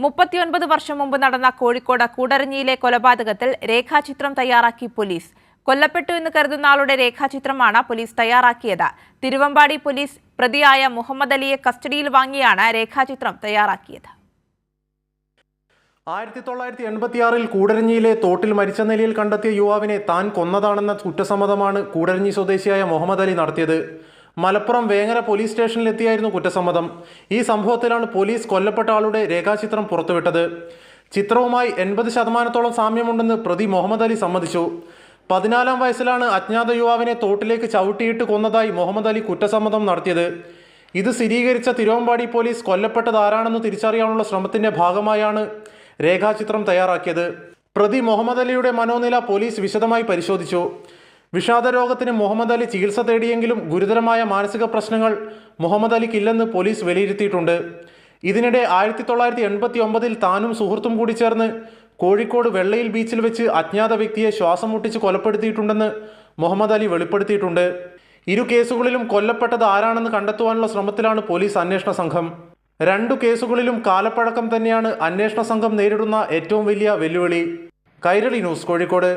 39 വർഷം മുമ്പ് നടന്ന കോഴിക്കോട് കൂടരഞ്ഞിയിലെ കൊലപാതകത്തിൽ രേഖാചിത്രം തയ്യാറാക്കി പോലീസ്. കൊല്ലപ്പെട്ടു എന്ന് കരുതുന്ന ആളുടെ രേഖാചിത്രമാണ് പോലീസ് തയ്യാറാക്കിയത്. തിരുവമ്പാടി പോലീസ് പ്രതിയായ മുഹമ്മദ് അലിയെ കസ്റ്റഡിയിൽ വാങ്ങിയാണ് രേഖാചിത്രം തയ്യാറാക്കിയത്. 1986 കൂടരഞ്ഞിയിലെ തോട്ടിൽ മരിച്ച നിലയിൽ കണ്ടെത്തിയ യുവാവിനെ താൻ കൊന്നതാണെന്ന കുറ്റസമ്മതമാണ് കൂടരഞ്ഞി സ്വദേശിയായ മുഹമ്മദ് അലി നടത്തിയത്. മലപ്പുറം വേങ്ങര പോലീസ് സ്റ്റേഷനിലെത്തിയായിരുന്നു കുറ്റസമ്മതം. ഈ സംഭവത്തിലാണ് പോലീസ് കൊല്ലപ്പെട്ട ആളുടെ രേഖാചിത്രം പുറത്തുവിട്ടത്. ചിത്രവുമായി 80% സാമ്യമുണ്ടെന്ന് പ്രതി മുഹമ്മദ് അലി സമ്മതിച്ചു. 14-ാം വയസ്സിലാണ് അജ്ഞാത യുവാവിനെ തോട്ടിലേക്ക് ചവിട്ടിയിട്ട് കൊന്നതായി മുഹമ്മദ് അലി കുറ്റസമ്മതം നടത്തിയത്. ഇത് സ്ഥിരീകരിച്ച തിരുവമ്പാടി പോലീസ് കൊല്ലപ്പെട്ടത് ആരാണെന്ന് തിരിച്ചറിയാനുള്ള ശ്രമത്തിന്റെ ഭാഗമായാണ് രേഖാചിത്രം തയ്യാറാക്കിയത്. പ്രതി മുഹമ്മദ് അലിയുടെ മനോനില പോലീസ് വിശദമായി പരിശോധിച്ചു. വിഷാദരോഗത്തിന് മുഹമ്മദ് അലി ചികിത്സ തേടിയെങ്കിലും ഗുരുതരമായ മാനസിക പ്രശ്നങ്ങൾ മുഹമ്മദ് അലിക്കില്ലെന്ന് പോലീസ് വിലയിരുത്തിയിട്ടുണ്ട്. ഇതിനിടെ 1989 താനും സുഹൃത്തും കൂടി ചേർന്ന് കോഴിക്കോട് വെള്ളയിൽ ബീച്ചിൽ വെച്ച് അജ്ഞാത വ്യക്തിയെ ശ്വാസം മുട്ടിച്ച് കൊലപ്പെടുത്തിയിട്ടുണ്ടെന്ന് മുഹമ്മദ് അലി വെളിപ്പെടുത്തിയിട്ടുണ്ട്. ഇരു കേസുകളിലും കൊല്ലപ്പെട്ടത് ആരാണെന്ന് കണ്ടെത്തുവാനുള്ള ശ്രമത്തിലാണ് പോലീസ് അന്വേഷണ സംഘം. 2 കേസുകളിലും കാലപ്പഴക്കം തന്നെയാണ് അന്വേഷണ സംഘം നേരിടുന്ന ഏറ്റവും വലിയ വെല്ലുവിളി. കൈരളി ന്യൂസ്, കോഴിക്കോട്.